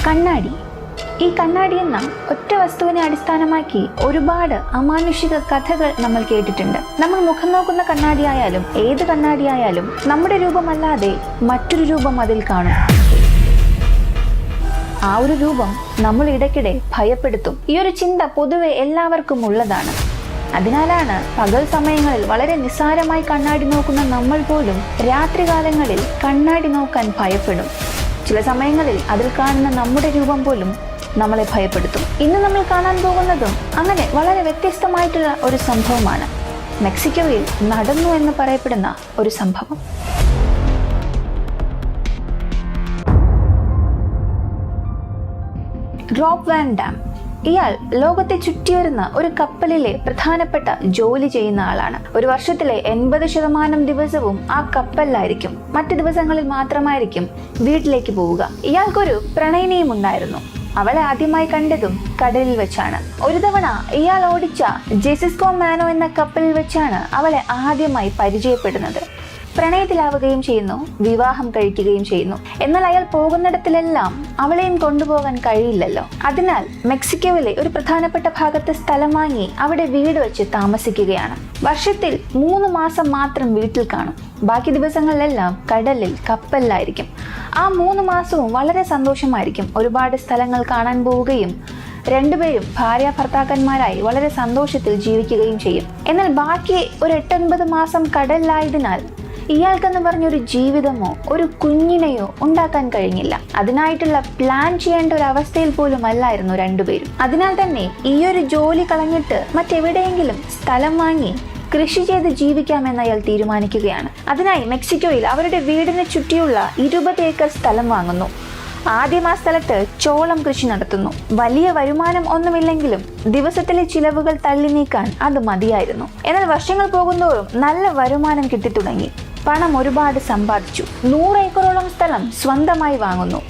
കണ്ണാടി. ഈ കണ്ണാടി എന്ന ഒറ്റ വസ്തുവിനെ അടിസ്ഥാനമാക്കി ഒരുപാട് അമാനുഷിക കഥകൾ നമ്മൾ കേട്ടിട്ടുണ്ട്. നമ്മൾ മുഖം നോക്കുന്ന കണ്ണാടിയായാലും ഏത് കണ്ണാടിയായാലും നമ്മുടെ രൂപമല്ലാതെ മറ്റൊരു രൂപം അതിൽ കാണും. ആ ഒരു രൂപം നമ്മൾ ഇടയ്ക്കിടെ ഭയപ്പെടുത്തും. ഈ ഒരു ചിന്ത പൊതുവെ എല്ലാവർക്കും ഉള്ളതാണ്. അതിനാലാണ് പകൽ സമയങ്ങളിൽ വളരെ നിസ്സാരമായി കണ്ണാടി നോക്കുന്ന നമ്മൾ പോലും രാത്രികാലങ്ങളിൽ കണ്ണാടി നോക്കാൻ ഭയപ്പെടും. ചില സമയങ്ങളിൽ അതിൽ കാണുന്ന നമ്മുടെ രൂപം പോലും നമ്മളെ ഭയപ്പെടുത്തും. ഇന്ന് നമ്മൾ കാണാൻ പോകുന്നതും അങ്ങനെ വളരെ വ്യത്യസ്തമായിട്ടുള്ള ഒരു സംഭവമാണ്. മെക്സിക്കോയിൽ നടന്നു എന്ന് പറയപ്പെടുന്ന ഒരു സംഭവം. Rob van dam. ഇയാൾ ലോകത്തെ ചുറ്റിവരുന്ന ഒരു കപ്പലിലെ പ്രധാനപ്പെട്ട ജോലി ചെയ്യുന്ന ആളാണ്. ഒരു വർഷത്തിലെ 80% ദിവസവും ആ കപ്പലിലായിരിക്കും. മറ്റു ദിവസങ്ങളിൽ മാത്രമായിരിക്കും വീട്ടിലേക്ക് പോവുക. ഇയാൾക്കൊരു പ്രണയിനിയും ഉണ്ടായിരുന്നു. അവളെ ആദ്യമായി കണ്ടതും കടലിൽ വെച്ചാണ്. ഒരു തവണ ഇയാൾ ഓടിച്ച ജെസിസ്കോ മാനോ എന്ന കപ്പലിൽ വെച്ചാണ് അവളെ ആദ്യമായി പരിചയപ്പെടുന്നത്. പ്രണയത്തിലാവുകയും ചെയ്യുന്നു, വിവാഹം കഴിക്കുകയും ചെയ്യുന്നു. എന്നാൽ അയാൾ പോകുന്നിടത്തിലെല്ലാം അവളെയും കൊണ്ടുപോകാൻ കഴിയില്ലല്ലോ. അതിനാൽ മെക്സിക്കോയിലെ ഒരു പ്രധാനപ്പെട്ട ഭാഗത്ത് സ്ഥലം വാങ്ങി അവിടെ വീട് വെച്ച് താമസിക്കുകയാണ്. വർഷത്തിൽ 3 മാസം മാത്രം വീട്ടിൽ കാണും. ബാക്കി ദിവസങ്ങളിലെല്ലാം കടലിൽ കപ്പലിലായിരിക്കും. ആ 3 മാസവും വളരെ സന്തോഷമായിരിക്കും. ഒരുപാട് സ്ഥലങ്ങൾ കാണാൻ പോവുകയും രണ്ടുപേരും ഭാര്യ ഭർത്താക്കന്മാരായി വളരെ സന്തോഷത്തിൽ ജീവിക്കുകയും ചെയ്യും. എന്നാൽ ബാക്കി ഒരു 8-9 മാസം കടലിലായതിനാൽ ഇയാൾക്കെന്ന് പറഞ്ഞൊരു ജീവിതമോ ഒരു കുഞ്ഞിനെയോ ഉണ്ടാക്കാൻ കഴിഞ്ഞില്ല. അതിനായിട്ടുള്ള പ്ലാൻ ചെയ്യേണ്ട ഒരു അവസ്ഥയിൽ പോലും അല്ലായിരുന്നു രണ്ടുപേരും. അതിനാൽ തന്നെ ഈ ഒരു ജോലി കളഞ്ഞിട്ട് മറ്റെവിടെയെങ്കിലും സ്ഥലം വാങ്ങി കൃഷി ചെയ്ത് ജീവിക്കാമെന്ന് അയാൾ തീരുമാനിക്കുകയാണ്. അതിനായി മെക്സിക്കോയിൽ അവരുടെ വീടിന് ചുറ്റിയുള്ള 20 ഏക്കർ സ്ഥലം വാങ്ങുന്നു. ആദ്യം ആ സ്ഥലത്ത് ചോളം കൃഷി നടത്തുന്നു. വലിയ വരുമാനം ഒന്നുമില്ലെങ്കിലും ദിവസത്തിലെ ചിലവുകൾ തള്ളി നീക്കാൻ അത് മതിയായിരുന്നു. എന്നാൽ വർഷങ്ങൾ പോകുന്തോറും നല്ല വരുമാനം കിട്ടിത്തുടങ്ങി. പണം ഒരുപാട് സമ്പാദിച്ചു. 100 ഏക്കറോളം സ്ഥലം സ്വന്തമായി വാങ്ങുന്നു.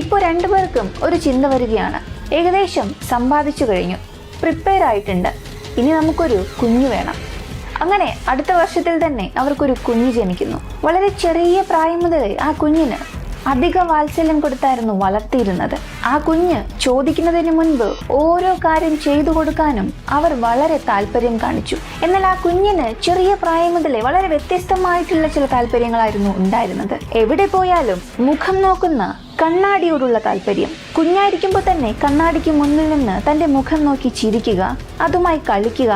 ഇപ്പോൾ രണ്ടുപേർക്കും ഒരു ചിന്ത വരികയാണ്. ഏകദേശം സമ്പാദിച്ചു കഴിഞ്ഞു, പ്രിപ്പയർ ആയിട്ടുണ്ട്, ഇനി നമുക്കൊരു കുഞ്ഞു വേണം. അങ്ങനെ അടുത്ത വർഷത്തിൽ തന്നെ അവർക്കൊരു കുഞ്ഞ് ജനിക്കുന്നു. വളരെ ചെറിയ പ്രായം മുതലേ ആ കുഞ്ഞിന് അധിക വാത്സല്യം കൊടുത്തായിരുന്നു വളർത്തിയിരുന്നത്. ആ കുഞ്ഞ് ചോദിക്കുന്നതിന് മുൻപ് ഓരോ കാര്യം ചെയ്തു കൊടുക്കാനും അവർ വളരെ താല്പര്യം കാണിച്ചു. എന്നാൽ ആ കുഞ്ഞിന് ചെറിയ പ്രായം മുതലേ വളരെ വ്യത്യസ്തമായിട്ടുള്ള ചില താല്പര്യങ്ങളായിരുന്നു ഉണ്ടായിരുന്നത്. എവിടെ പോയാലും മുഖം നോക്കുന്ന കണ്ണാടിയോടുള്ള താല്പര്യം. കുഞ്ഞായിരിക്കുമ്പോൾ തന്നെ കണ്ണാടിക്ക് മുന്നിൽ നിന്ന് തൻ്റെ മുഖം നോക്കി ചിരിക്കുക, അതുമായി കളിക്കുക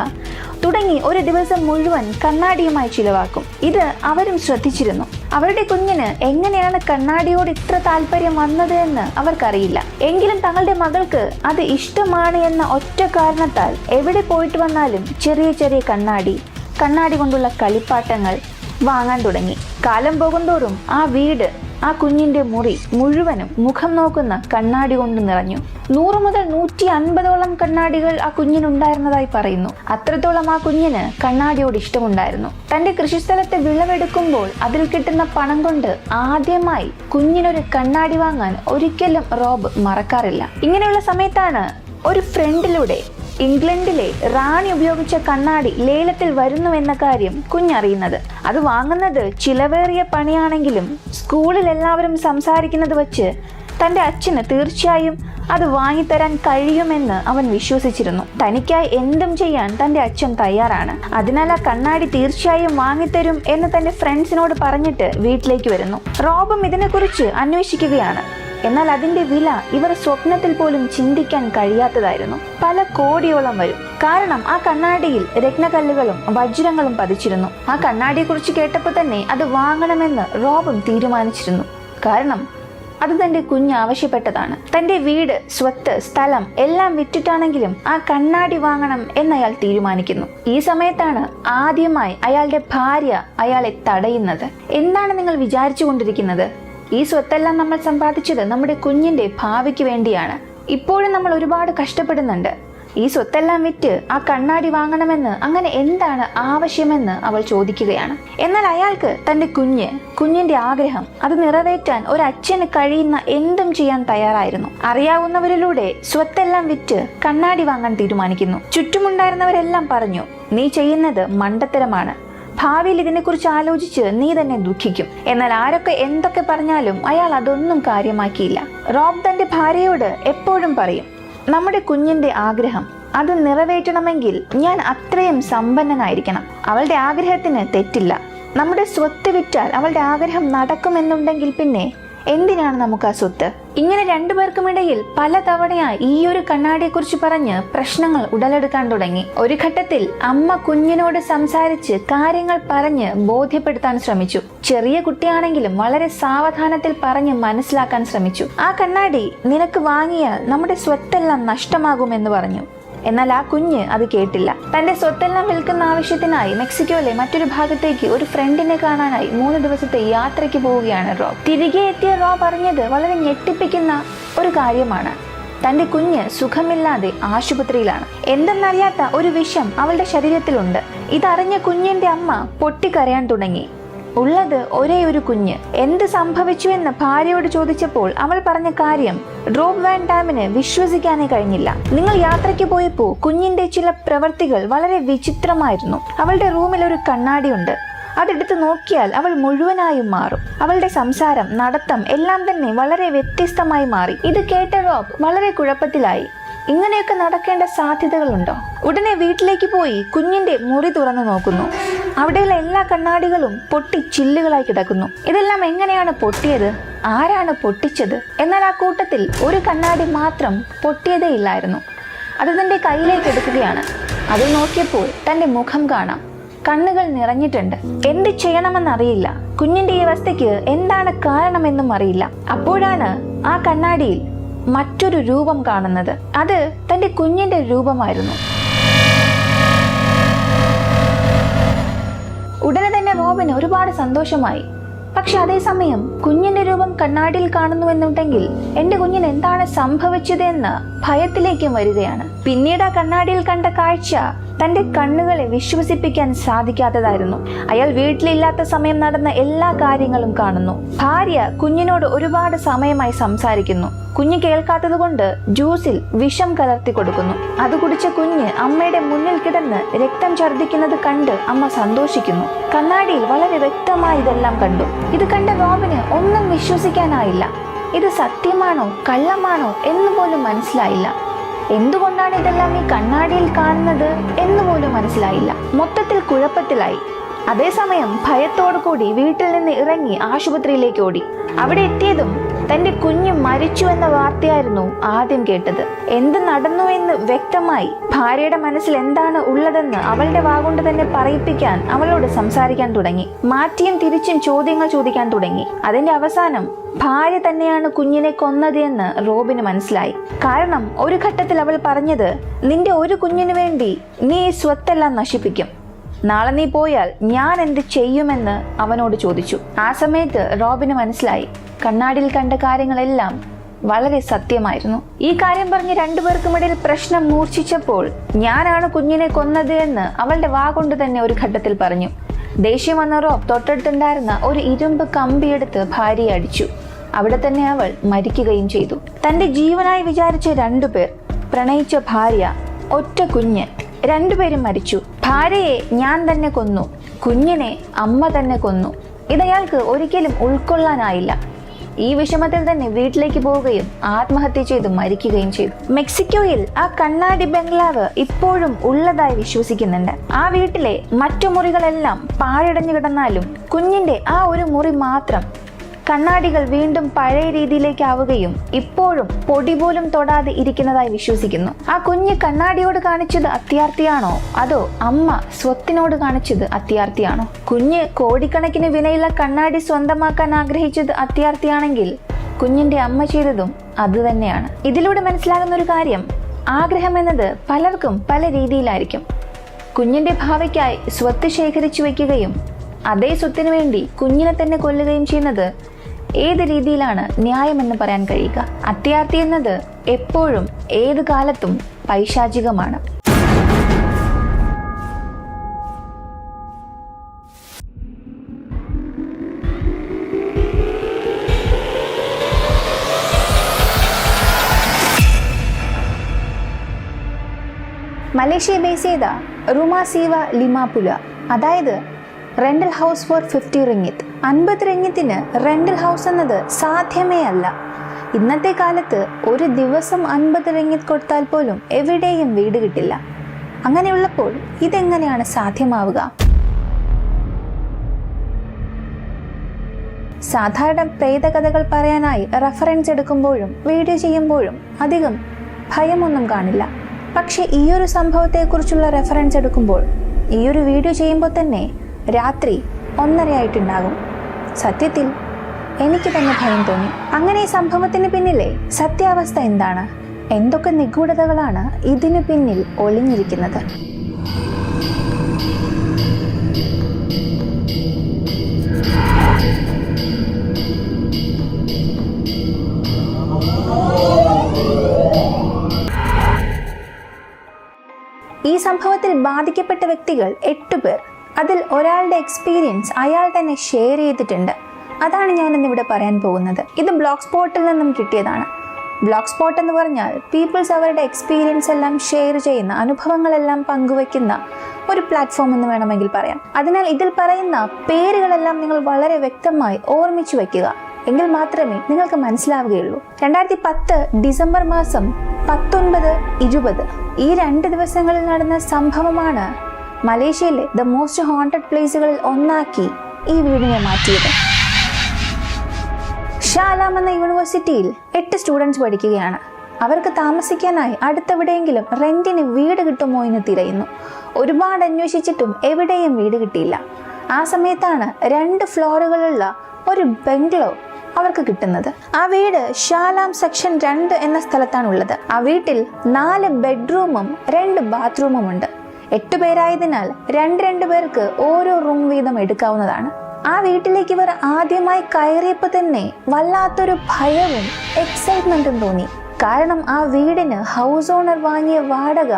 തുടങ്ങി ഒരു ദിവസം മുഴുവൻ കണ്ണാടിയുമായി ചിലവാക്കും. ഇത് അവരും ശ്രദ്ധിച്ചിരുന്നു. അവരുടെ കുഞ്ഞിന് എങ്ങനെയാണ് കണ്ണാടിയോട് ഇത്ര താല്പര്യം വന്നത് എന്ന് അവർക്കറിയില്ല. എങ്കിലും തങ്ങളുടെ മകൾക്ക് അത് ഇഷ്ടമാണ് എന്ന ഒറ്റ കാരണത്താൽ എവിടെ പോയിട്ട് വന്നാലും ചെറിയ ചെറിയ കണ്ണാടി കൊണ്ടുള്ള കളിപ്പാട്ടങ്ങൾ വാങ്ങാൻ തുടങ്ങി. കാലം പോകുന്തോറും ആ വീട്, ആ കുഞ്ഞിന്റെ മുറി മുഴുവനും മുഖം നോക്കുന്ന കണ്ണാടി കൊണ്ട് നിറഞ്ഞു. 100 മുതൽ 150ഓളം കണ്ണാടികൾ ആ കുഞ്ഞിനുണ്ടായിരുന്നതായി പറയുന്നു. അത്രത്തോളം ആ കുഞ്ഞിന് കണ്ണാടിയോട് ഇഷ്ടമുണ്ടായിരുന്നു. തന്റെ കൃഷിസ്ഥലത്ത് വിളവെടുക്കുമ്പോൾ അതിൽ കിട്ടുന്ന പണം കൊണ്ട് ആദ്യമായി കുഞ്ഞിനൊരു കണ്ണാടി വാങ്ങാൻ ഒരിക്കലും റോബ് മറക്കാറില്ല. ഇങ്ങനെയുള്ള സമയത്താണ് ഒരു ഫ്രണ്ടിലൂടെ ഇംഗ്ലണ്ടിലെ റാണി ഉപയോഗിച്ച കണ്ണാടി ലേലത്തിൽ വരുന്നുവെന്ന കാര്യം കുഞ്ഞറിയുന്നത്. അത് വാങ്ങുന്നത് ചിലവേറിയ പണിയാണെങ്കിലും സ്കൂളിൽ എല്ലാവരും സംസാരിക്കുന്നത് വെച്ച് തൻ്റെ അച്ഛന് തീർച്ചയായും അത് വാങ്ങിത്തരാൻ കഴിയുമെന്ന് അവൻ വിശ്വസിച്ചിരുന്നു. തനിക്കായി എന്തും ചെയ്യാൻ തൻ്റെ അച്ഛൻ തയ്യാറാണ്. അതിനാൽ ആ കണ്ണാടി തീർച്ചയായും വാങ്ങിത്തരും എന്ന് തൻ്റെ ഫ്രണ്ട്സിനോട് പറഞ്ഞിട്ട് വീട്ടിലേക്ക് വരുന്നു. റോബും ഇതിനെക്കുറിച്ച് അന്വേഷിക്കുകയാണ്. എന്നാൽ അതിന്റെ വില ഇവർ സ്വപ്നത്തിൽ പോലും ചിന്തിക്കാൻ കഴിയാത്തതായിരുന്നു. പല കോടിയോളം വരും. കാരണം ആ കണ്ണാടിയിൽ രത്നക്കല്ലുകളും വജ്രങ്ങളും പതിച്ചിരുന്നു. ആ കണ്ണാടിയെക്കുറിച്ച് കേട്ടപ്പോൾ തന്നെ അത് വാങ്ങണമെന്ന് റോബും തീരുമാനിച്ചിരുന്നു. കാരണം അത് തന്റെ കുഞ്ഞ് ആവശ്യപ്പെട്ടതാണ്. തന്റെ വീട്, സ്വത്ത്, സ്ഥലം എല്ലാം വിറ്റിട്ടാണെങ്കിലും ആ കണ്ണാടി വാങ്ങണം എന്നയാൾ തീരുമാനിക്കുന്നു. ഈ സമയത്താണ് ആദ്യമായി അയാളുടെ ഭാര്യ അയാളെ തടയുന്നത്. എന്താണ് നിങ്ങൾ വിചാരിച്ചു കൊണ്ടിരിക്കുന്നത്? ഈ സ്വത്തെല്ലാം നമ്മൾ സമ്പാദിച്ചത് നമ്മുടെ കുഞ്ഞിന്റെ ഭാവിക്ക് വേണ്ടിയാണ്. ഇപ്പോഴും നമ്മൾ ഒരുപാട് കഷ്ടപ്പെടുന്നുണ്ട്. ഈ സ്വത്തെല്ലാം വിറ്റ് ആ കണ്ണാടി വാങ്ങണമെന്ന് അങ്ങനെ എന്താണ് ആവശ്യമെന്ന് അവൾ ചോദിക്കുകയാണ്. എന്നാൽ അയാൾക്ക് തന്റെ കുഞ്ഞിന്റെ ആഗ്രഹം അത് നിറവേറ്റാൻ ഒരു അച്ഛന് കഴിയുന്ന എന്തും ചെയ്യാൻ തയ്യാറായിരുന്നു. അറിയാവുന്നവരിലൂടെ സ്വത്തെല്ലാം വിറ്റ് കണ്ണാടി വാങ്ങാൻ തീരുമാനിക്കുന്നു. ചുറ്റുമുണ്ടായിരുന്നവരെല്ലാം പറഞ്ഞു, നീ ചെയ്യുന്നത് മണ്ടത്തരമാണ്. ഭാവിയിൽ ഇതിനെക്കുറിച്ച് ആലോചിച്ച് നീ തന്നെ ദുഃഖിക്കും. എന്നാൽ ആരൊക്കെ എന്തൊക്കെ പറഞ്ഞാലും അയാൾ അതൊന്നും കാര്യമാക്കിയില്ല. റോബ് തന്റെ ഭാര്യയോട് എപ്പോഴും പറയും, നമ്മുടെ കുഞ്ഞിന്റെ ആഗ്രഹം അത് നിറവേറ്റണമെങ്കിൽ ഞാൻ അത്രയും സമ്പന്നനായിരിക്കണം. അവളുടെ ആഗ്രഹത്തിന് തെറ്റില്ല. നമ്മുടെ സ്വത്ത് വിറ്റാൽ അവളുടെ ആഗ്രഹം നടക്കുമെന്നുണ്ടെങ്കിൽ പിന്നെ എന്തിനാണ് നമുക്ക് ആ സ്വത്ത്? ഇങ്ങനെ രണ്ടുപേർക്കുമിടയിൽ പല തവണയായി ഈ ഒരു കണ്ണാടിയെ കുറിച്ച് പറഞ്ഞ് പ്രശ്നങ്ങൾ ഉടലെടുക്കാൻ തുടങ്ങി. ഒരു ഘട്ടത്തിൽ അമ്മ കുഞ്ഞിനോട് സംസാരിച്ച് കാര്യങ്ങൾ പറഞ്ഞ് ബോധ്യപ്പെടുത്താൻ ശ്രമിച്ചു. ചെറിയ കുട്ടിയാണെങ്കിലും വളരെ സാവധാനത്തിൽ പറഞ്ഞ് മനസ്സിലാക്കാൻ ശ്രമിച്ചു. ആ കണ്ണാടി നിനക്ക് വാങ്ങിയാൽ നമ്മുടെ സ്വത്തെല്ലാം നഷ്ടമാകുമെന്ന് പറഞ്ഞു. എന്നാൽ ആ കുഞ്ഞ് അത് കേട്ടില്ല. തന്റെ സ്വത്തെല്ലാം വിൽക്കുന്ന ആവശ്യത്തിനായി മെക്സിക്കോയിലെ മറ്റൊരു ഭാഗത്തേക്ക് ഒരു ഫ്രണ്ടിനെ കാണാനായി 3 ദിവസത്തെ യാത്രയ്ക്ക് പോവുകയാണ് റോബ്. തിരികെ എത്തിയ റോബ് പറഞ്ഞത് വളരെ ഞെട്ടിപ്പിക്കുന്ന ഒരു കാര്യമാണ്. തന്റെ കുഞ്ഞ് സുഖമില്ലാതെ ആശുപത്രിയിലാണ്. എന്തെന്നറിയാത്ത ഒരു വിഷം അവളുടെ ശരീരത്തിലുണ്ട്. ഇതറിഞ്ഞ കുഞ്ഞിന്റെ അമ്മ പൊട്ടിക്കരയാൻ തുടങ്ങി. ഉള്ളത് ഒരേ ഒരു കുഞ്ഞ്. എന്ത് സംഭവിച്ചു എന്ന് ഭാര്യയോട് ചോദിച്ചപ്പോൾ അവൾ പറഞ്ഞ കാര്യം റോബ് വാൻ ഡാമിന് വിശ്വസിക്കാനേ കഴിഞ്ഞില്ല. നിങ്ങൾ യാത്രയ്ക്ക് പോയപ്പോൾ കുഞ്ഞിന്റെ ചില പ്രവൃത്തികൾ വളരെ വിചിത്രമായിരുന്നു. അവളുടെ റൂമിൽ ഒരു കണ്ണാടിയുണ്ട്. അതെടുത്ത് നോക്കിയാൽ അവൾ മുഴുവനായും മാറും. അവളുടെ സംസാരം, നടത്തം എല്ലാം തന്നെ വളരെ വ്യത്യസ്തമായി മാറി. ഇത് കേട്ട റോബ് വളരെ കുഴപ്പത്തിലായി. ഇങ്ങനെയൊക്കെ നടക്കേണ്ട സാധ്യതകളുണ്ടോ? ഉടനെ വീട്ടിലേക്ക് പോയി കുഞ്ഞിന്റെ മുറി തുറന്നു നോക്കുന്നു. അവിടെയുള്ള എല്ലാ കണ്ണാടികളും പൊട്ടി ചില്ലുകളായി കിടക്കുന്നു. ഇതെല്ലാം എങ്ങനെയാണ് പൊട്ടിയത്? ആരാണ് പൊട്ടിച്ചത്? എന്നാൽ ആ കൂട്ടത്തിൽ ഒരു കണ്ണാടി മാത്രം പൊട്ടിയതേ ഇല്ലായിരുന്നു. അത് തന്റെ കയ്യിലേക്ക് എടുക്കുകയാണ്. അത് നോക്കിയപ്പോൾ തന്റെ മുഖം കാണാം. കണ്ണുകൾ നിറഞ്ഞിട്ടുണ്ട്. എന്ത് ചെയ്യണമെന്നറിയില്ല. കുഞ്ഞിന്റെ ഈ അവസ്ഥയ്ക്ക് എന്താണ് കാരണമെന്നും അറിയില്ല. അപ്പോഴാണ് ആ കണ്ണാടിയിൽ മറ്റൊരു രൂപം കാണുന്നത്. അത് തന്റെ കുഞ്ഞിന്റെ രൂപമായിരുന്നു. ഉടനെ തന്നെ റോബിന് ഒരുപാട് സന്തോഷമായി. പക്ഷെ അതേസമയം കുഞ്ഞിന്റെ രൂപം കണ്ണാടിയിൽ കാണുന്നുവെന്നുണ്ടെങ്കിൽ എന്റെ കുഞ്ഞിന് എന്താണ് സംഭവിച്ചതെന്ന് ഭയത്തിലേക്കും വരികയാണ്. പിന്നീട് ആ കണ്ണാടിയിൽ കണ്ട കാഴ്ച തന്റെ കണ്ണുകളെ വിശ്വസിപ്പിക്കാൻ സാധിക്കാത്തതായിരുന്നു. അയാൾ വീട്ടിലില്ലാത്ത സമയം നടന്ന എല്ലാ കാര്യങ്ങളും കാണുന്നു. ഭാര്യ കുഞ്ഞിനോട് ഒരുപാട് സമയമായി സംസാരിക്കുന്നു. കുഞ്ഞ് കേൾക്കാത്തത് കൊണ്ട് ജ്യൂസിൽ വിഷം കലർത്തി കൊടുക്കുന്നു. അത് കുടിച്ച കുഞ്ഞ് അമ്മയുടെ മുന്നിൽ കിടന്ന് രക്തം ഛർദ്ദിക്കുന്നത് കണ്ട് അമ്മ സന്തോഷിക്കുന്നു. കണ്ണാടിയിൽ വളരെ വ്യക്തമായി ഇതെല്ലാം കണ്ടു. ഇത് കണ്ട റോബിന് ഒന്നും വിശ്വസിക്കാനായില്ല. ഇത് സത്യമാണോ കള്ളമാണോ എന്ന് പോലും മനസ്സിലായില്ല. എന്തുകൊണ്ടാണ് ഇതെല്ലാം ഈ കണ്ണാടിയിൽ കാണുന്നത് എന്ന് പോലും മനസ്സിലായില്ല. മൊത്തത്തിൽ കുഴപ്പത്തിലായി. അതേസമയം ഭയത്തോടു കൂടി വീട്ടിൽ നിന്ന് ഇറങ്ങി ആശുപത്രിയിലേക്ക് ഓടി. അവിടെ എത്തിയതും തന്റെ കുഞ്ഞ് മരിച്ചു എന്ന വാർത്തയായിരുന്നു ആദ്യം കേട്ടത്. എന്ത് നടന്നു എന്ന് വ്യക്തമായി ഭാര്യയുടെ മനസ്സിൽ എന്താണ് ഉള്ളതെന്ന് അവളുടെ വാഗൊണ്ട് തന്നെ പറയിപ്പിക്കാൻ അവളോട് സംസാരിക്കാൻ തുടങ്ങി. മാറ്റിയും തിരിച്ചും ചോദ്യങ്ങൾ ചോദിക്കാൻ തുടങ്ങി. അതിന്റെ അവസാനം ഭാര്യ തന്നെയാണ് കുഞ്ഞിനെ കൊന്നത് എന്ന് റോബിന് മനസ്സിലായി. കാരണം ഒരു ഘട്ടത്തിൽ അവൾ പറഞ്ഞത്, നിന്റെ ഒരു കുഞ്ഞിനു വേണ്ടി നീ സ്വത്തെല്ലാം നശിപ്പിക്കും. നാളെ നീ പോയാൽ ഞാൻ എന്ത് ചെയ്യുമെന്ന് അവനോട് ചോദിച്ചു. ആ സമയത്ത് റോബിന് മനസ്സിലായി കണ്ണാടിയിൽ കണ്ട കാര്യങ്ങളെല്ലാം വളരെ സത്യമായിരുന്നു. ഈ കാര്യം പറഞ്ഞ് രണ്ടുപേർക്കുമിടയിൽ പ്രശ്നം മൂർച്ഛിച്ചപ്പോൾ ഞാനാണ് കുഞ്ഞിനെ കൊന്നത് എന്ന് അവളുടെ വാഗൊണ്ട് തന്നെ ഒരു ഘട്ടത്തിൽ പറഞ്ഞു. ദേഷ്യം വന്ന റോബ് തൊട്ടടുത്തുണ്ടായിരുന്ന ഒരു ഇരുമ്പ് കമ്പിയെടുത്ത് ഭാര്യയെ അടിച്ചു. അവിടെ തന്നെ അവൾ മരിക്കുകയും ചെയ്തു. തന്റെ ജീവനായി വിചാരിച്ച 2 പേർ, പ്രണയിച്ച ഭാര്യ, ഒറ്റ കുഞ്ഞ്, 2 പേരും മരിച്ചു. ഭാര്യയെ ഞാൻ തന്നെ കൊന്നു, കുഞ്ഞിനെ അമ്മ തന്നെ കൊന്നു. ഇതയാൾക്ക് ഒരിക്കലും ഉൾക്കൊള്ളാനായില്ല. ഈ വിഷമത്തിൽ തന്നെ വീട്ടിലേക്ക് പോവുകയും ആത്മഹത്യ ചെയ്ത് മരിക്കുകയും ചെയ്തു. മെക്സിക്കോയിൽ ആ കണ്ണാടി ബംഗ്ലാവ് ഇപ്പോഴും ഉള്ളതായി വിശ്വസിക്കുന്നുണ്ട്. ആ വീട്ടിലെ മറ്റു മുറികളെല്ലാം പാഴടഞ്ഞു കിടന്നാലും കുഞ്ഞിന്റെ ആ ഒരു മുറി മാത്രം കണ്ണാടികൾ വീണ്ടും പഴയ രീതിയിലേക്ക് ആവുകയും ഇപ്പോഴും പൊടി പോലും തൊടാതെ ഇരിക്കുന്നതായി വിശ്വസിക്കുന്നു. ആ കുഞ്ഞ് കണ്ണാടിയോട് കാണിച്ചത് അത്യാർത്തിയാണോ അതോ അമ്മ സ്വത്തിനോട് കാണിച്ചത് അത്യാർത്തിയാണോ? കുഞ്ഞ് കോടിക്കണക്കിന് വിലയുള്ള കണ്ണാടി സ്വന്തമാക്കാൻ ആഗ്രഹിച്ചത് അത്യാർത്തിയാണെങ്കിൽ കുഞ്ഞിന്റെ അമ്മ ചെയ്തതും അത് തന്നെയാണ്. ഇതിലൂടെ മനസ്സിലാകുന്ന ഒരു കാര്യം, ആഗ്രഹം എന്നത് പലർക്കും പല രീതിയിലായിരിക്കും. കുഞ്ഞിന്റെ ഭാവിക്കായി സ്വത്ത് ശേഖരിച്ചു വെക്കുകയും അതേ സ്വത്തിനു വേണ്ടി കുഞ്ഞിനെ തന്നെ കൊല്ലുകയും ചെയ്യുന്നത് ഏത് രീതിയിലാണ് ന്യായമെന്ന് പറയാൻ കഴിയുക? അത്യാർത്തി എന്നത് എപ്പോഴും ഏത് കാലത്തും പൈശാചികമാണ്. മലേഷ്യ ബേസ് ചെയ്ത റുമാസീവ ലിമാപുല, അതായത് റെന്റൽ ഹൗസ് ഫോർ 50 റിംഗിത്ത്. 50 റിംഗിത്തിന് റെന്റൽ ഹൗസ് എന്നത് സാധ്യമേ അല്ല. ഇന്നത്തെ കാലത്ത് ഒരു ദിവസം 50 റിംഗിത്ത് കൊടുത്താൽ പോലും എവിടെയും വീട് കിട്ടില്ല. അങ്ങനെയുള്ളപ്പോൾ ഇതെങ്ങനെയാണ് സാധ്യമാവുക? സാധാരണ പ്രേതകഥകൾ പറയാനായി റെഫറൻസ് എടുക്കുമ്പോഴും വീഡിയോ ചെയ്യുമ്പോഴും അധികം ഭയമൊന്നും കാണില്ല. പക്ഷെ ഈ ഒരു സംഭവത്തെക്കുറിച്ചുള്ള റെഫറൻസ് എടുക്കുമ്പോൾ, ഈ ഒരു വീഡിയോ ചെയ്യുമ്പോൾ തന്നെ രാത്രി 1:30 ആയിട്ടുണ്ടാകും. സത്യത്തിൽ എനിക്ക് തന്നെ ഭയം തോന്നി. അങ്ങനെ ഈ സംഭവത്തിന് പിന്നിലെ സത്യാവസ്ഥ എന്താണ്? എന്തൊക്കെ നിഗൂഢതകളാണ് ഇതിനു പിന്നിൽ ഒളിഞ്ഞിരിക്കുന്നത്? ഈ സംഭവത്തിൽ ബാധിക്കപ്പെട്ട വ്യക്തികൾ 8 പേർ. അതിൽ ഒരാളുടെ എക്സ്പീരിയൻസ് അയാൾ തന്നെ ഷെയർ ചെയ്തിട്ടുണ്ട്. അതാണ് ഞാൻ ഇന്നിവിടെ പറയാൻ പോകുന്നത്. ഇത് ബ്ലോഗ് സ്പോട്ടിൽ നിന്നും കിട്ടിയതാണ്. ബ്ലോഗ് സ്പോട്ട് എന്ന് പറഞ്ഞാൽ പീപ്പിൾസ് അവരുടെ എക്സ്പീരിയൻസ് എല്ലാം ഷെയർ ചെയ്യുന്ന, അനുഭവങ്ങളെല്ലാം പങ്കുവയ്ക്കുന്ന ഒരു പ്ലാറ്റ്ഫോം എന്ന് വേണമെങ്കിൽ പറയാം. അതിനാൽ ഇതിൽ പറയുന്ന പേരുകളെല്ലാം നിങ്ങൾ വളരെ വ്യക്തമായി ഓർമ്മിച്ചു വയ്ക്കുക. എങ്കിൽ മാത്രമേ നിങ്ങൾക്ക് മനസ്സിലാവുകയുള്ളൂ. 2010 ഡിസംബർ മാസം 19, 20 ഈ 2 ദിവസങ്ങളിൽ നടന്ന സംഭവമാണ് മലേഷ്യയിലെ ദ മോസ്റ്റ് ഹോണ്ടഡ് പ്ലേസുകളിൽ ഒന്നാക്കി ഈ വീടിനെ മാറ്റിയത്. ഷാ ആലം എന്ന യൂണിവേഴ്സിറ്റിയിൽ 8 സ്റ്റുഡൻസ് പഠിക്കുകയാണ്. അവർക്ക് താമസിക്കാനായി അടുത്തെവിടെയെങ്കിലും റെന്റിന് വീട് കിട്ടുമോ എന്ന് തിരയുന്നു. ഒരുപാട് അന്വേഷിച്ചിട്ടും എവിടെയും വീട് കിട്ടിയില്ല. ആ സമയത്താണ് 2 ഫ്ലോറുകളുള്ള ഒരു ബംഗ്ലോ അവർക്ക് കിട്ടുന്നത്. ആ വീട് ഷാ ആലം സെക്ഷൻ 2 എന്ന സ്ഥലത്താണുള്ളത്. ആ വീട്ടിൽ 4 ബെഡ്റൂമും 2 ബാത്റൂമും ഉണ്ട്. 8 പേരായതിനാൽ 2 പേർക്ക് ഓരോ റൂം വീതം എടുക്കാവുന്നതാണ്. ആ വീട്ടിലേക്ക് ഇവർ ആദ്യമായി കയറിയപ്പോൾ തന്നെ വല്ലാത്തൊരു ഭയവും എക്സൈറ്റ്മെന്റും തോന്നി. കാരണം ആ വീടിന് ഹൗസ് ഓണർ വാങ്ങിയ വാടക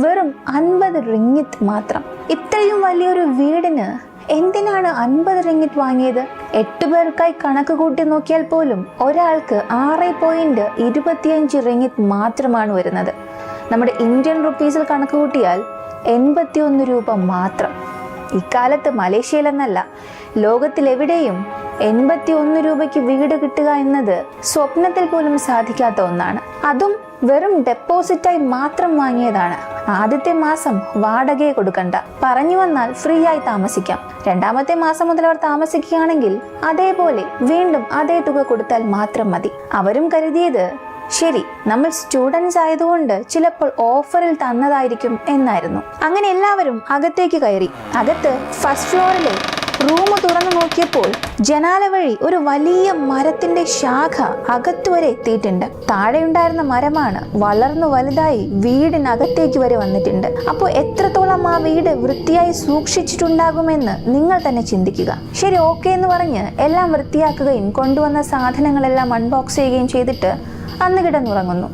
വെറും 50 റിംഗിത്ത് മാത്രം. ഇത്രയും വലിയൊരു വീടിന് എന്തിനാണ് 50 റിംഗിത്ത് വാങ്ങിയത്? 8 പേർക്കായി കണക്ക് കൂട്ടി നോക്കിയാൽ പോലും ഒരാൾക്ക് 6.25 റിംഗിത്ത് മാത്രമാണ് വരുന്നത്. നമ്മുടെ ഇന്ത്യൻ റുപ്പീസിൽ കണക്ക് കൂട്ടിയാൽ 81 രൂപ മാത്രം. ഇക്കാലത്ത് മലേഷ്യയിലെന്നല്ല, ലോകത്തിലെവിടെയും 81 രൂപയ്ക്ക് വീട് കിട്ടുക എന്നത് സ്വപ്നത്തിൽ പോലും സാധിക്കാത്ത ഒന്നാണ്. അതും വെറും ഡെപ്പോസിറ്റായി മാത്രം വാങ്ങിയതാണ്. ആദ്യത്തെ മാസം വാടകയെ കൊടുക്കണ്ട, പറഞ്ഞു വന്നാൽ ഫ്രീ ആയി താമസിക്കാം. 2ാമത്തെ മാസം മുതൽ അവർ താമസിക്കുകയാണെങ്കിൽ അതേപോലെ വീണ്ടും അതേ തുക കൊടുത്താൽ മാത്രം മതി. അവരും കരുതിയത് ശരി, നമ്മൾ സ്റ്റുഡൻസ് ആയതുകൊണ്ട് ചിലപ്പോൾ ഓഫറിൽ തന്നതായിരിക്കും എന്നായിരുന്നു. അങ്ങനെ എല്ലാവരും അകത്തേക്ക് കയറി. അകത്ത് ഫസ്റ്റ് ഫ്ലോറിലെ റൂം തുറന്നു നോക്കിയപ്പോൾ ജനാല വഴി ഒരു വലിയ മരത്തിന്റെ ശാഖ അകത്തുവരെ എത്തിയിട്ടുണ്ട്. താഴെയുണ്ടായിരുന്ന മരമാണ് വളർന്നു വലുതായി വീടിനകത്തേക്ക് വരെ വന്നിട്ടുണ്ട്. അപ്പോൾ എത്രത്തോളം ആ വീട് വൃത്തിയായി സൂക്ഷിച്ചിട്ടുണ്ടാകുമെന്ന് നിങ്ങൾ തന്നെ ചിന്തിക്കുക. ശരി, ഓക്കെ എന്ന് പറഞ്ഞ് എല്ലാം വൃത്തിയാക്കുകയും കൊണ്ടുവന്ന സാധനങ്ങളെല്ലാം അൺബോക്സ് ചെയ്യുകയും ചെയ്തിട്ട് അന്ന് കിടന്നുറങ്ങുന്നു.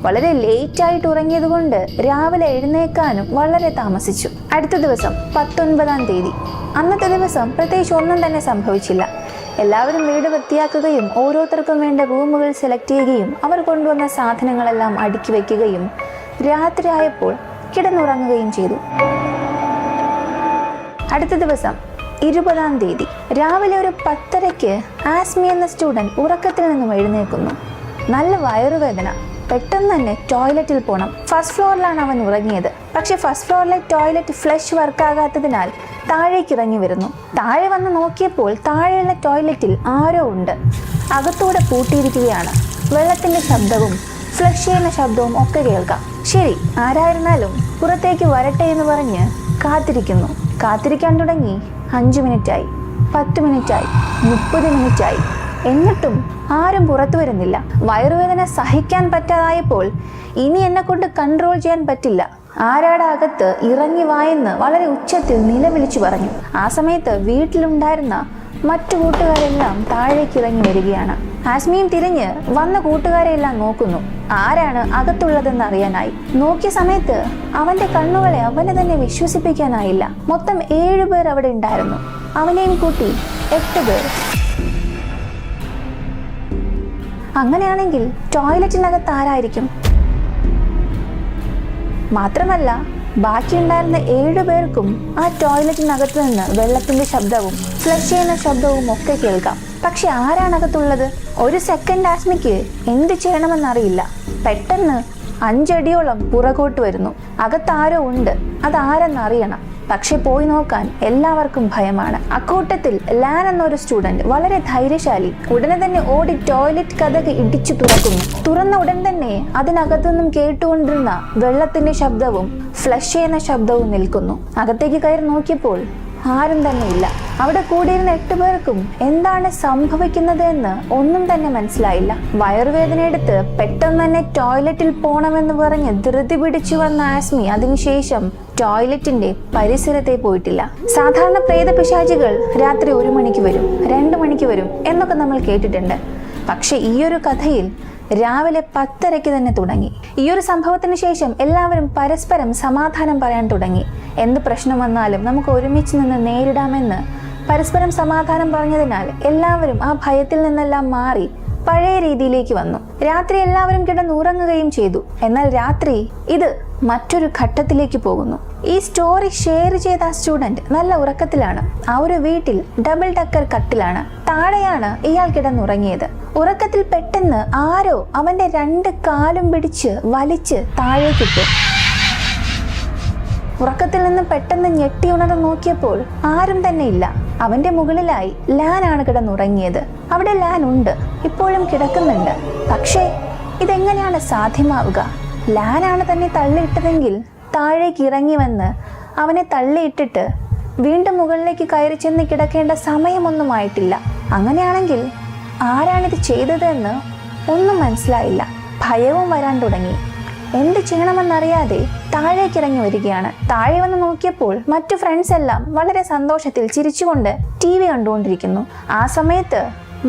വളരെ ലേറ്റ് ആയിട്ട് ഉറങ്ങിയത് കൊണ്ട് രാവിലെ എഴുന്നേക്കാനും വളരെ താമസിച്ചു. അടുത്ത ദിവസം 19-ാം തീയതി. അന്നത്തെ ദിവസം പ്രത്യേകിച്ച് ഒന്നും തന്നെ സംഭവിച്ചില്ല. എല്ലാവരും വീട് വൃത്തിയാക്കുകയും ഓരോരുത്തർക്കും വേണ്ട റൂമുകൾ സെലക്ട് ചെയ്യുകയും അവർ കൊണ്ടുവന്ന സാധനങ്ങളെല്ലാം അടുക്കി വയ്ക്കുകയും രാത്രി ആയപ്പോൾ കിടന്നുറങ്ങുകയും ചെയ്തു. അടുത്ത ദിവസം 20-ാം തീയതി രാവിലെ ഒരു 10:30 ആസ്മി എന്ന സ്റ്റുഡൻറ് ഉറക്കത്തിൽ നിന്നും എഴുന്നേൽക്കുന്നു. നല്ല വയറുവേദന. പെട്ടെന്ന് തന്നെ ടോയ്ലറ്റിൽ പോകണം. ഫസ്റ്റ് ഫ്ലോറിലാണ് അവൻ ഉറങ്ങിയത്. പക്ഷെ ഫസ്റ്റ് ഫ്ലോറിലെ ടോയ്ലറ്റ് ഫ്ലഷ് വർക്കാകാത്തതിനാൽ താഴേക്ക് ഇറങ്ങി വരുന്നു. താഴെ വന്ന് നോക്കിയപ്പോൾ താഴെയുള്ള ടോയ്ലറ്റിൽ ആരോ ഉണ്ട്. അകത്തൂടെ പൂട്ടിയിരിക്കുകയാണ്. വെള്ളത്തിന്റെ ശബ്ദവും ഫ്ലഷ് ചെയ്യുന്ന ശബ്ദവും ഒക്കെ കേൾക്കാം. ശരി, ആരായിരുന്നാലും പുറത്തേക്ക് വരട്ടെ എന്ന് പറഞ്ഞ് കാത്തിരിക്കുന്നു. കാത്തിരിക്കാൻ തുടങ്ങി 5 മിനിറ്റായി, 10 മിനിറ്റായി, 30 മിനിറ്റായി. എന്നിട്ടും ആരും പുറത്തു വരുന്നില്ല. വയറുവേദന സഹിക്കാൻ പറ്റാതായപ്പോൾ ഇനി എന്നെ കൊണ്ട് കൺട്രോൾ ചെയ്യാൻ പറ്റില്ല, ആരാടെ അകത്ത് ഇറങ്ങി വായെന്ന് വളരെ ഉച്ചത്തിൽ നിലവിളിച്ചു പറഞ്ഞു. ആ സമയത്ത് വീട്ടിലുണ്ടായിരുന്ന മറ്റു കൂട്ടുകാരെല്ലാം താഴേക്ക് ഇറങ്ങി വരികയാണ്. ആസ്മിയും തിരിഞ്ഞ് വന്ന കൂട്ടുകാരെയെല്ലാം നോക്കുന്നു, ആരാണ് അകത്തുള്ളതെന്ന് അറിയാനായി. നോക്കിയ സമയത്ത് അവന്റെ കണ്ണുകളെ അവന് തന്നെ വിശ്വസിപ്പിക്കാനായില്ല. മൊത്തം 7 പേർ അവിടെ ഉണ്ടായിരുന്നു. അവനെയും കൂട്ടി 8 പേർ. അങ്ങനെയാണെങ്കിൽ ടോയ്ലറ്റിനകത്ത് ആരായിരിക്കും? മാത്രമല്ല ബാക്കിയുണ്ടായിരുന്ന 7 പേർക്കും ആ ടോയ്ലറ്റിനകത്ത് നിന്ന് വെള്ളത്തിന്റെ ശബ്ദവും ഫ്ലഷ് ചെയ്യുന്ന ശബ്ദവും ഒക്കെ കേൾക്കാം. പക്ഷെ ആരാണകത്തുള്ളത്? ഒരു സെക്കൻഡ് ആസ്മിക്ക് എന്ത് ചെയ്യണമെന്നറിയില്ല. പെട്ടെന്ന് 5 അടിയോളം പുറകോട്ട് വരുന്നു. അകത്താരോ ഉണ്ട്, അതാരെന്നറിയണം. പക്ഷെ പോയി നോക്കാൻ എല്ലാവർക്കും ഭയമാണ്. അക്കൂട്ടത്തിൽ ലാൻ എന്നൊരു സ്റ്റുഡന്റ് വളരെ ധൈര്യശാലി ഉടനെ തന്നെ ഓടി ടോയ്ലറ്റ് കതക് ഇടിച്ചു തുറക്കുന്നു. തുറന്ന ഉടൻ തന്നെ അതിനകത്തുനിന്നും കേട്ടുകൊണ്ടിരുന്ന വെള്ളത്തിന്റെ ശബ്ദവും ഫ്ലഷ് ചെയ്യുന്ന ശബ്ദവും നിൽക്കുന്നു. അകത്തേക്ക് കയറി നോക്കിയപ്പോൾ ആരും തന്നെ ഇല്ല. അവിടെ കൂടിയിരുന്ന 8 പേർക്കും എന്താണ് സംഭവിക്കുന്നത് എന്ന് ഒന്നും തന്നെ മനസ്സിലായില്ല. വയറുവേദനയെടുത്ത് പെട്ടെന്ന് തന്നെ ടോയ്ലറ്റിൽ പോണമെന്ന് പറഞ്ഞ് ധൃതി പിടിച്ചു വന്ന ആസ്മി അതിനുശേഷം ടോയ്ലറ്റിന്റെ പരിസരത്തെ പോയിട്ടില്ല. സാധാരണ പ്രേത പിശാചികൾ രാത്രി 1 മണിക്ക് വരും, 2 മണിക്ക് വരും എന്നൊക്കെ നമ്മൾ കേട്ടിട്ടുണ്ട്. പക്ഷെ ഈ ഒരു കഥയിൽ രാവിലെ 10:30 തന്നെ തുടങ്ങി. ഈ ഒരു സംഭവത്തിന് ശേഷം എല്ലാവരും പരസ്പരം സമാധാനം പറയാൻ തുടങ്ങി. എന്ത് പ്രശ്നം വന്നാലും നമുക്ക് ഒരുമിച്ച് നിന്ന് നേരിടാമെന്ന് പരസ്പരം സമാധാനം പറഞ്ഞതിനാൽ എല്ലാവരും ആ ഭയത്തിൽ നിന്നെല്ലാം മാറി പഴയ രീതിയിലേക്ക് വന്നു. രാത്രി എല്ലാവരും കിടന്നുറങ്ങുകയും ചെയ്തു. എന്നാൽ രാത്രി ഇത് മറ്റൊരു ഘട്ടത്തിലേക്ക് പോകുന്നു. ഈ സ്റ്റോറി ഷെയർ ചെയ്ത സ്റ്റുഡന്റ് നല്ല ഉറക്കത്തിലാണ്. ആ ഒരു വീട്ടിൽ ഡബിൾ ഡക്കർ കട്ടിലാണ്. താഴെയാണ് ഇയാൾ കിടന്നുറങ്ങിയത്. ഉറക്കത്തിൽ പെട്ടെന്ന് ആരോ അവന്റെ 2 കാലും പിടിച്ച് വലിച്ച് താഴേക്കിട്ടു. ഉറക്കത്തിൽ നിന്ന് പെട്ടെന്ന് ഞെട്ടി ഉണർന്ന് നോക്കിയപ്പോൾ ആരും തന്നെ ഇല്ല. അവന്റെ മുകളിലായി ലാനാണ് കിടന്നുറങ്ങിയത്. അവിടെ ലാൻ ഉണ്ട്, ഇപ്പോഴും കിടക്കുന്നുണ്ട്. പക്ഷേ ഇതെങ്ങനെയാണ് സാധ്യമാവുക? ലാനാണ് തന്നെ തള്ളിയിട്ടതെങ്കിൽ താഴേക്ക് ഇറങ്ങി വന്ന് അവനെ തള്ളിയിട്ടിട്ട് വീണ്ടും മുകളിലേക്ക് കയറി ചെന്ന് കിടക്കേണ്ട സമയമൊന്നുമായിട്ടില്ല. അങ്ങനെയാണെങ്കിൽ ആരാണിത് ചെയ്തതെന്ന് ഒന്നും മനസ്സിലായില്ല. ഭയവും വരാൻ തുടങ്ങി. എന്ത് ചെയ്യണമെന്നറിയാതെ താഴേക്കിറങ്ങി വരികയാണ്. താഴെ വന്ന് നോക്കിയപ്പോൾ മറ്റു ഫ്രണ്ട്സ് എല്ലാം വളരെ സന്തോഷത്തിൽ ചിരിച്ചുകൊണ്ട് TV കണ്ടുകൊണ്ടിരിക്കുന്നു. ആ സമയത്ത്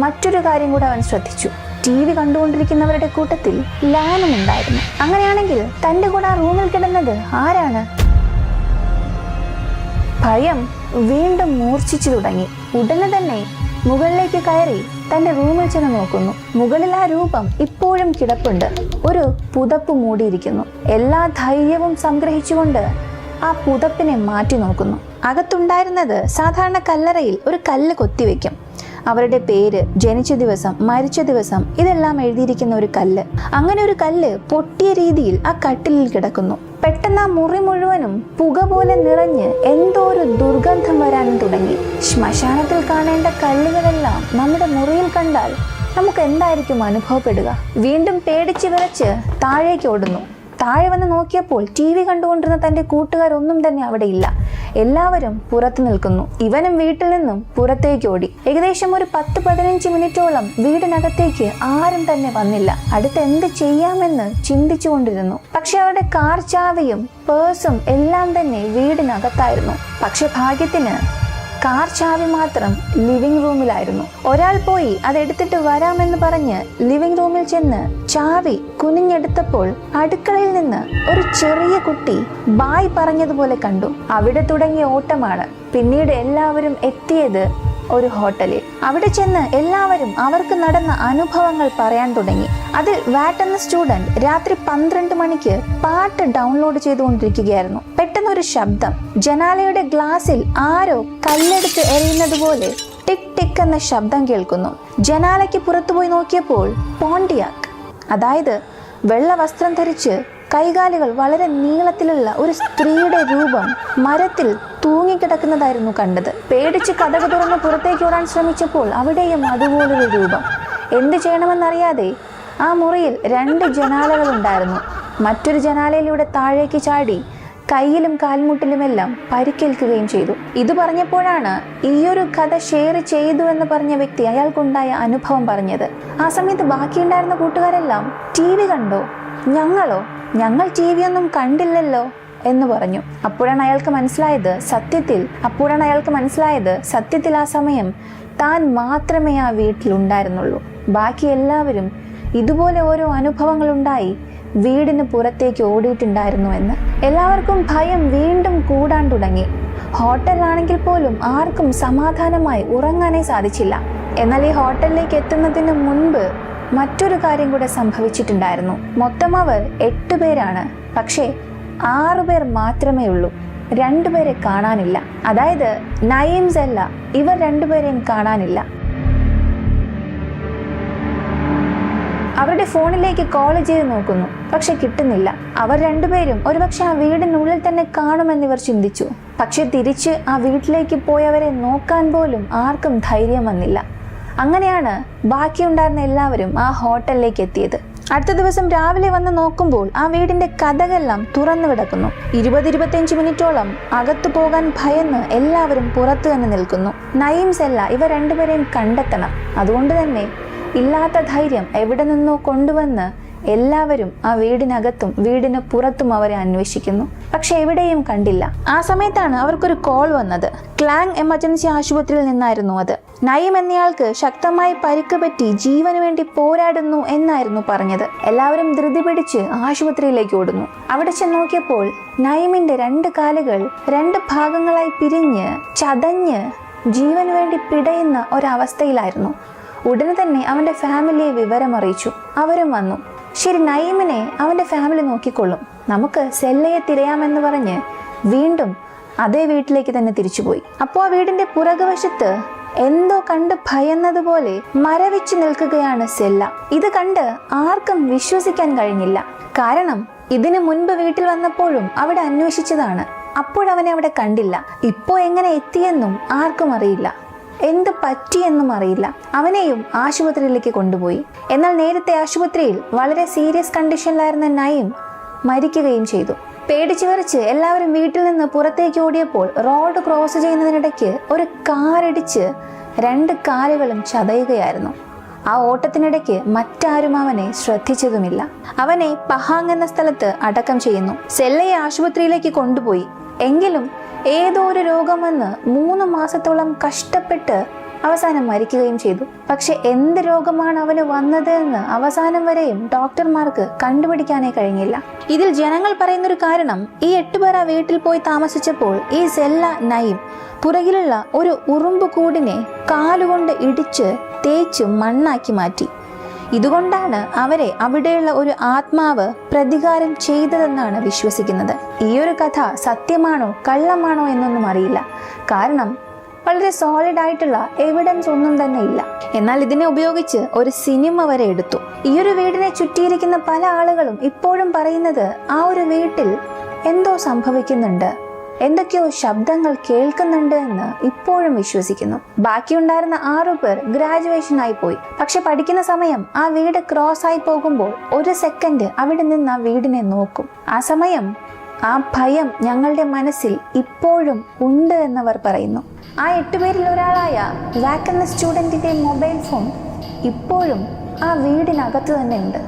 മറ്റൊരു കാര്യം കൂടെ അവൻ ശ്രദ്ധിച്ചു. TV കണ്ടുകൊണ്ടിരിക്കുന്നവരുടെ കൂട്ടത്തിൽ ലാനും ഉണ്ടായിരുന്നു. അങ്ങനെയാണെങ്കിൽ തന്റെ കൂടെ ആ റൂമിൽ കിടന്നത് ആരാണ്? ഭയം വീണ്ടും മൂർച്ഛിച്ചു തുടങ്ങി. ഉടനെ തന്നെ മുകളിലേക്ക് കയറി തന്റെ റൂമിൽ ചെന്ന് നോക്കുന്നു. മുകളിൽ ആ രൂപം ഇപ്പോഴും കിടപ്പുണ്ട്. ഒരു പുതപ്പ് മൂടിയിരിക്കുന്നു. എല്ലാ ധൈര്യവും സംഗ്രഹിച്ചുകൊണ്ട് ആ പുതപ്പിനെ മാറ്റി നോക്കുന്നു. അകത്തുണ്ടായിരുന്നത് സാധാരണ കല്ലറയിൽ ഒരു കല്ല് കൊത്തിവെക്കും. അവരുടെ പേര്, ജനിച്ച ദിവസം, മരിച്ച ദിവസം ഇതെല്ലാം എഴുതിയിരിക്കുന്ന ഒരു കല്ല്. അങ്ങനെ ഒരു കല്ല് പൊട്ടിയ രീതിയിൽ ആ കട്ടിലിൽ കിടക്കുന്നു. പെട്ടെന്ന് ആ മുറി മുഴുവനും പുക പോലെ നിറഞ്ഞ് എന്തോ ഒരു ദുർഗന്ധം വരാനും തുടങ്ങി. ശ്മശാനത്തിൽ കാണേണ്ട കല്ലുകളെല്ലാം നമ്മുടെ മുറിയിൽ കണ്ടാൽ നമുക്ക് എന്തായിരിക്കും അനുഭവപ്പെടുക? വീണ്ടും പേടിച്ച് വിറച്ച് താഴേക്ക് ഓടുന്നു. താഴെ വന്ന് നോക്കിയപ്പോൾ TV കണ്ടുകൊണ്ടിരുന്ന തന്റെ കൂട്ടുകാരൊന്നും തന്നെ അവിടെ ഇല്ല. എല്ലാവരും പുറത്തു നിൽക്കുന്നു. ഇവനും വീട്ടിൽ നിന്നും പുറത്തേക്ക് ഓടി. ഏകദേശം ഒരു 10-15 മിനിറ്റോളം വീടിനകത്തേക്ക് ആരും തന്നെ വന്നില്ല. അടുത്ത് എന്ത് ചെയ്യാമെന്ന് ചിന്തിച്ചു കൊണ്ടിരുന്നു. പക്ഷെ അവരുടെ കാർ ചാവിയും പേഴ്സും എല്ലാം തന്നെ വീടിനകത്തായിരുന്നു. പക്ഷെ ഭാഗ്യത്തിന് കാർ ചാവി മാത്രം ലിവിംഗ് റൂമിലായിരുന്നു. ഒരാൾ പോയി അതെടുത്തിട്ട് വരാമെന്ന് പറഞ്ഞ് ലിവിംഗ് റൂമിൽ ചെന്ന് ചാവി കുനിഞ്ഞെടുത്തപ്പോൾ അടുക്കളയിൽ നിന്ന് ഒരു ചെറിയ കുട്ടി ബായ് പറഞ്ഞതുപോലെ കണ്ടു. അവിടെ തുടങ്ങിയ ഓട്ടമാണ്. പിന്നീട് എല്ലാവരും എത്തിയത് ഒരു ഹോട്ടലിൽ. അവിടെ ചെന്ന് എല്ലാവരും അവർക്ക് നടന്ന അനുഭവങ്ങൾ പറയാൻ തുടങ്ങി. അതിൽ വാറ്റ് എന്ന സ്റ്റുഡന്റ് രാത്രി 12 മണിക്ക് പാട്ട് ഡൗൺലോഡ് ചെയ്തുകൊണ്ടിരിക്കുകയായിരുന്നു. പെട്ടെന്നൊരു ശബ്ദം. ജനാലയുടെ ഗ്ലാസിൽ ആരോ കല്ലെടുത്ത് എറിയുന്നത് പോലെ ടിക് ടിക് എന്ന ശബ്ദം കേൾക്കുന്നു. ജനാലയ്ക്ക് പുറത്തുപോയി നോക്കിയപ്പോൾ പോണ്ടിയാക്ക്, അതായത് വെള്ള വസ്ത്രം ധരിച്ച് കൈകാലുകൾ വളരെ നീളത്തിലുള്ള ഒരു സ്ത്രീയുടെ രൂപം മരത്തിൽ തൂങ്ങിക്കിടക്കുന്നതായിരുന്നു കണ്ടത്. പേടിച്ച് കതക് തുറന്ന് പുറത്തേക്ക് ഓടാൻ ശ്രമിച്ചപ്പോൾ അവിടെയും അതുപോലൊരു രൂപം. എന്ത് ചെയ്യണമെന്നറിയാതെ ആ മുറിയിൽ 2 ജനാലകൾ ഉണ്ടായിരുന്നു. മറ്റൊരു ജനാലയിലൂടെ താഴേക്ക് ചാടി കയ്യിലും കാൽമുട്ടിലുമെല്ലാം പരിക്കേൽക്കുകയും ചെയ്തു. ഇത് പറഞ്ഞപ്പോഴാണ് ഈയൊരു കഥ ഷെയർ ചെയ്തു എന്ന് പറഞ്ഞ വ്യക്തി അയാൾക്കുണ്ടായ അനുഭവം പറഞ്ഞത്. ആ സമയത്ത് ബാക്കിയുണ്ടായിരുന്ന കൂട്ടുകാരെല്ലാം TV കണ്ടോ? ഞങ്ങൾ TV ഒന്നും കണ്ടില്ലല്ലോ എന്ന് പറഞ്ഞു. അപ്പോഴാണ് അയാൾക്ക് മനസ്സിലായത് സത്യത്തിൽ ആ സമയം താൻ മാത്രമേ ആ വീട്ടിലുണ്ടായിരുന്നുള്ളൂ. ബാക്കി എല്ലാവരും ഇതുപോലെ ഓരോ അനുഭവങ്ങളുണ്ടായി വീടിന് പുറത്തേക്ക് ഓടിയിട്ടുണ്ടായിരുന്നു എന്ന്. എല്ലാവർക്കും ഭയം വീണ്ടും കൂടാൻ തുടങ്ങി. ഹോട്ടലാണെങ്കിൽ പോലും ആർക്കും സമാധാനമായി ഉറങ്ങാനേ സാധിച്ചില്ല. എന്നാൽ ഈ ഹോട്ടലിലേക്ക് എത്തുന്നതിന് മുൻപ് മറ്റൊരു കാര്യം കൂടെ സംഭവിച്ചിട്ടുണ്ടായിരുന്നു. മൊത്തം അവർ 8 പേരാണ്. പക്ഷേ 6 പേർ മാത്രമേ ഉള്ളൂ. 2 പേരെ കാണാനില്ല. അതായത് നയീം, സെല്ല, ഇവർ 2 പേരെയും കാണാനില്ല. അവരുടെ ഫോണിലേക്ക് കോൾ ചെയ്ത് നോക്കുന്നു, പക്ഷെ കിട്ടുന്നില്ല. അവർ 2 പേരും ഒരുപക്ഷെ ആ വീടിനുള്ളിൽ തന്നെ കാണുമെന്ന് ഇവർ ചിന്തിച്ചു. പക്ഷെ തിരിച്ച് ആ വീട്ടിലേക്ക് പോയവരെ നോക്കാൻ പോലും ആർക്കും ധൈര്യം വന്നില്ല. അങ്ങനെയാണ് ബാക്കിയുണ്ടായിരുന്ന എല്ലാവരും ആ ഹോട്ടലിലേക്ക് എത്തിയത്. അടുത്ത ദിവസം രാവിലെ വന്ന് നോക്കുമ്പോൾ ആ വീടിന്റെ കതകെല്ലാം തുറന്നു കിടക്കുന്നു. 20-25 മിനിറ്റോളം അകത്തു പോകാൻ ഭയന്ന് എല്ലാവരും പുറത്തു തന്നെ നിൽക്കുന്നു. നയീം, സെല്ല ഇവർ 2 പേരെയും കണ്ടെത്തണം. അതുകൊണ്ട് തന്നെ ഇല്ലാത്ത ധൈര്യം എവിടെ നിന്നോ കൊണ്ടുവന്ന് എല്ലാവരും ആ വീടിനകത്തും വീടിന് പുറത്തും അവരെ അന്വേഷിക്കുന്നു. പക്ഷെ എവിടെയും കണ്ടില്ല. ആ സമയത്താണ് അവർക്കൊരു കോൾ വന്നത്. ക്ലാങ് എമർജൻസി ആശുപത്രിയിൽ നിന്നായിരുന്നു അത്. നയീം എന്നയാൾക്ക് ശക്തമായി പരിക്ക് പറ്റി ജീവന് വേണ്ടി പോരാടുന്നു എന്നായിരുന്നു പറഞ്ഞത്. എല്ലാവരും ധൃതി പിടിച്ച് ആശുപത്രിയിലേക്ക് ഓടുന്നു. അവിടെ ചെന്ന് നോക്കിയപ്പോൾ നയീമിന്റെ 2 കാലുകൾ 2 ഭാഗങ്ങളായി പിരിഞ്ഞ് ചതഞ്ഞ് ജീവന് വേണ്ടി പിടയുന്ന ഒരവസ്ഥയിലായിരുന്നു. ഉടനെ തന്നെ അവന്റെ ഫാമിലിയെ വിവരം അറിയിച്ചു. അവരും വന്നു. ശരി, നയീമിനെ അവന്റെ ഫാമിലി നോക്കിക്കൊള്ളും, നമുക്ക് സെല്ലയെ തിരയാമെന്ന് പറഞ്ഞ് വീണ്ടും അതേ വീട്ടിലേക്ക് തന്നെ തിരിച്ചുപോയി. അപ്പോൾ ആ വീടിന്റെ പുറകുവശത്ത് എന്തോ കണ്ട് ഭയന്നതുപോലെ മരവിച്ചു നിൽക്കുകയാണ് സെല്ല. ഇത് കണ്ട് ആർക്കും വിശ്വസിക്കാൻ കഴിഞ്ഞില്ല. കാരണം ഇതിനു മുൻപ് വീട്ടിൽ വന്നപ്പോഴും അവിടെ അന്വേഷിച്ചതാണ്. അപ്പോഴവനെ അവിടെ കണ്ടില്ല. ഇപ്പോൾ എങ്ങനെ എത്തിയെന്നും ആർക്കും അറിയില്ല. എന്ത് പറ്റിയെന്നും അറിയില്ല. അവനെയും ആശുപത്രിയിലേക്ക് കൊണ്ടുപോയി. എന്നാൽ നേരത്തെ ആശുപത്രിയിൽ വളരെ സീരിയസ് കണ്ടീഷനിലായിരുന്ന നയീം മരിക്കുകയും ചെയ്തു. പേടിച്ചു വിറച്ച് എല്ലാവരും വീട്ടിൽ നിന്ന് പുറത്തേക്ക് ഓടിയപ്പോൾ റോഡ് ക്രോസ് ചെയ്യുന്നതിനിടയ്ക്ക് ഒരു കാറിടിച്ച് 2 കാലുകളും ചതയുകയായിരുന്നു. ആ ഓട്ടത്തിനിടയ്ക്ക് മറ്റാരും അവനെ ശ്രദ്ധിച്ചതുമില്ല. അവനെ പഹാങ് എന്ന സ്ഥലത്ത് അടക്കം ചെയ്യുന്നു. സെല്ലയെ ആശുപത്രിയിലേക്ക് കൊണ്ടുപോയി. എങ്കിലും ഏതോ ഒരു രോഗം വന്ന് 3 മാസത്തോളം കഷ്ടപ്പെട്ട് അവസാനം മരിക്കുകയും ചെയ്തു. പക്ഷെ എന്ത് രോഗമാണ് അവന് വന്നത് എന്ന് അവസാനം വരെയും ഡോക്ടർമാർക്ക് കണ്ടുപിടിക്കാനേ കഴിഞ്ഞില്ല. ഇതിൽ ജനങ്ങൾ പറയുന്നൊരു കാരണം, ഈ 8 പേർ ആ വീട്ടിൽ പോയി താമസിച്ചപ്പോൾ ഈ സെല്ല, നയീം പുറകിലുള്ള ഒരു ഉറുമ്പ് കൂടിനെ കാലുകൊണ്ട് ഇടിച്ച് തേച്ച് മണ്ണാക്കി മാറ്റി. ഇതുകൊണ്ടാണ് അവരെ അവിടെയുള്ള ഒരു ആത്മാവ് പ്രതികാരം ചെയ്തതെന്നാണ് വിശ്വസിക്കുന്നത്. ഈ ഒരു കഥ സത്യമാണോ കള്ളമാണോ എന്നൊന്നും അറിയില്ല. കാരണം വളരെ സോളിഡ് ആയിട്ടുള്ള എവിഡൻസ് ഒന്നും തന്നെ ഇല്ല. എന്നാൽ ഇതിനെ ഉപയോഗിച്ച് ഒരു സിനിമ വരെ എടുത്തു. ഈ ഒരു വീടിനെ ചുറ്റിയിരിക്കുന്ന പല ആളുകളും ഇപ്പോഴും പറയുന്നത് ആ ഒരു വീട്ടിൽ എന്തോ സംഭവിക്കുന്നുണ്ട്, എന്തൊക്കെയോ ശബ്ദങ്ങൾ കേൾക്കുന്നുണ്ട് എന്ന് ഇപ്പോഴും വിശ്വസിക്കുന്നു. ബാക്കിയുണ്ടായിരുന്ന 6 പേർ ഗ്രാജുവേഷനായി പോയി. പക്ഷെ പഠിക്കുന്ന സമയം ആ വീട് ക്രോസ് ആയി പോകുമ്പോൾ 1 സെക്കൻഡ് അവിടെ നിന്ന് ആ വീടിനെ നോക്കും. ആ സമയം ആ ഭയം ഞങ്ങളുടെ മനസ്സിൽ ഇപ്പോഴും ഉണ്ട് എന്നവർ പറയുന്നു. ആ 8 പേരിൽ ഒരാളായ വാക്ക് എന്ന സ്റ്റുഡന്റിന്റെ മൊബൈൽ ഫോൺ ഇപ്പോഴും ആ വീടിനകത്ത് തന്നെ ഉണ്ട്.